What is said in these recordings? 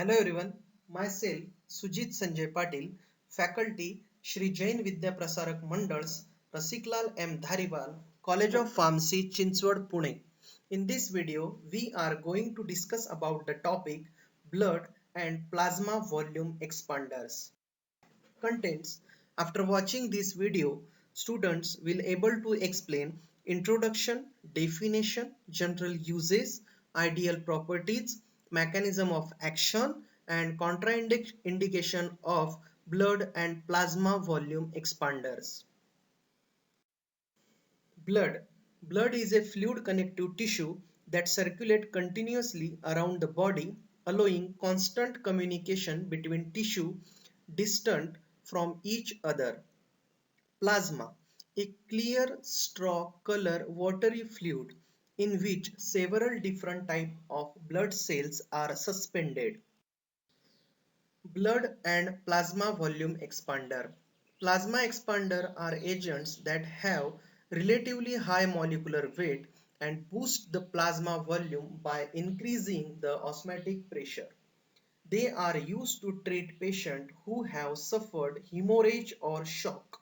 Hello everyone, myself Sujit Sanjay Patil, faculty Shri Jain Vidya Prasarak Mandals, Rasiklal M. Dhariwal, College of Pharmacy, Chinchwad, Pune. In this video, we are going to discuss about the topic blood and plasma volume expanders. Contents. After watching this video, students will able to explain introduction, definition, general uses, ideal properties, mechanism of action and contraindication of blood and plasma volume expanders. Blood. Blood is a fluid connective tissue that circulates continuously around the body, allowing constant communication between tissue distant from each other. Plasma, a clear straw color watery fluid in which several different types of blood cells are suspended. Blood and plasma volume expander. Plasma expander are agents that have relatively high molecular weight and boost the plasma volume by increasing the osmotic pressure. They are used to treat patients who have suffered hemorrhage or shock.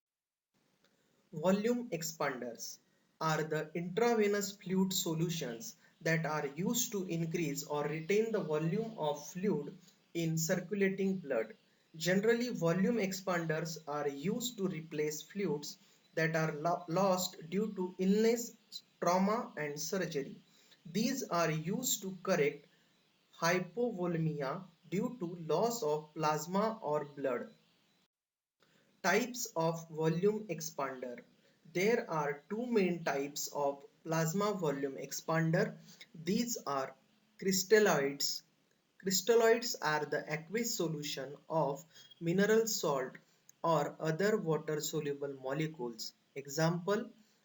Volume expanders are the intravenous fluid solutions that are used to increase or retain the volume of fluid in circulating blood. Generally, volume expanders are used to replace fluids that are lost due to illness, trauma, and surgery. These are used to correct hypovolemia due to loss of plasma or blood. Types of volume expander. There are two main types of plasma volume expander. These are crystalloids. Crystalloids are the aqueous solution of mineral salt or other water soluble molecules. Example,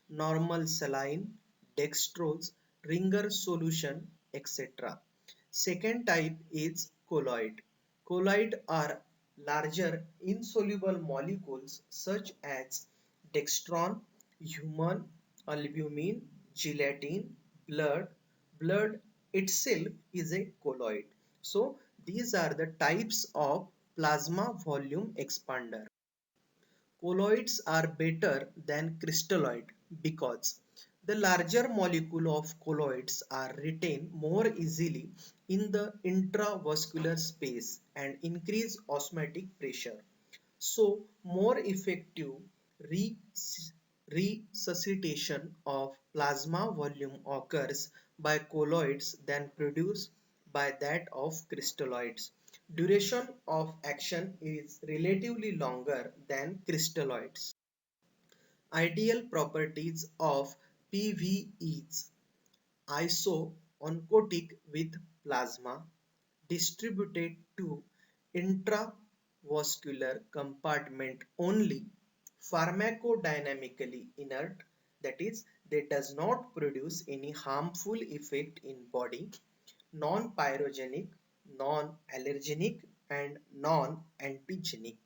normal saline, dextrose, Ringer solution, etc. Second type is colloid. Colloid are larger insoluble molecules such as dextran, human, albumin, gelatin, blood. Blood itself is a colloid. So these are the types of plasma volume expander. Colloids are better than crystalloid because the larger molecule of colloids are retained more easily in the intravascular space and increase osmotic pressure. So more effective resuscitation of plasma volume occurs by colloids than produced by that of crystalloids. Duration of action is relatively longer than crystalloids. Ideal properties of PVEs: iso-oncotic with plasma, distributed to intravascular compartment only, pharmacodynamically inert, that is, they does not produce any harmful effect in body, non-pyrogenic, non-allergenic and non-antigenic.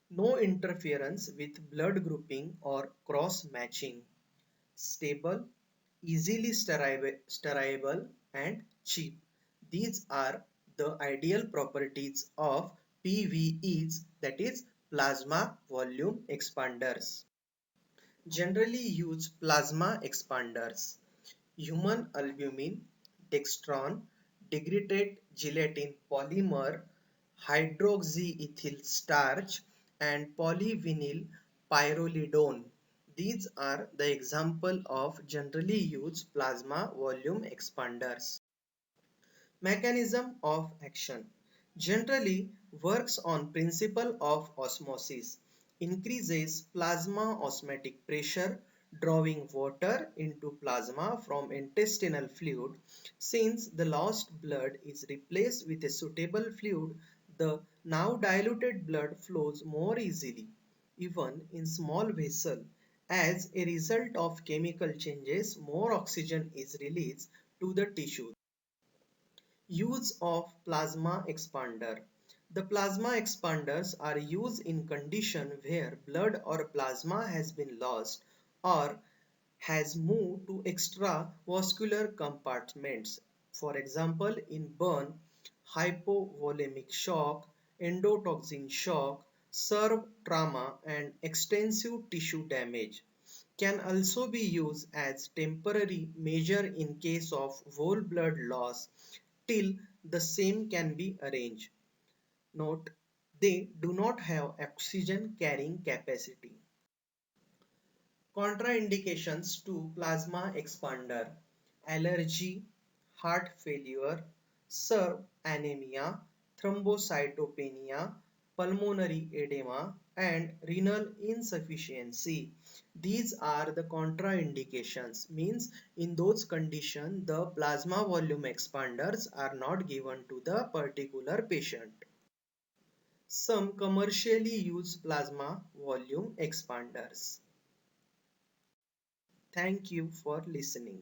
No interference with blood grouping or cross-matching. Stable, easily sterilable and cheap. These are the ideal properties of PVEs, that is plasma volume expanders. Generally used plasma expanders: human albumin, dextran, degraded gelatin polymer, hydroxyethyl starch, and polyvinyl pyrrolidone. These are the example of generally used plasma volume expanders. Mechanism of action generally works on principle of osmosis, increases plasma osmotic pressure, drawing water into plasma from intestinal fluid. Since the lost blood is replaced with a suitable fluid, the now diluted blood flows more easily, even in small vessel. As a result of chemical changes, more oxygen is released to the tissue. Use of plasma expander. The plasma expanders are used in condition where blood or plasma has been lost or has moved to extravascular compartments. For example, in burn, hypovolemic shock, endotoxin shock, serve trauma, and extensive tissue damage. Can also be used as temporary measure in case of whole blood loss till the same can be arranged. Note, they do not have oxygen carrying capacity. Contraindications to plasma expander: allergy, heart failure, SERM anemia, thrombocytopenia, pulmonary edema, and renal insufficiency. These are the contraindications, means in those conditions the plasma volume expanders are not given to the particular patient. Some commercially used plasma volume expanders. Thank you for listening.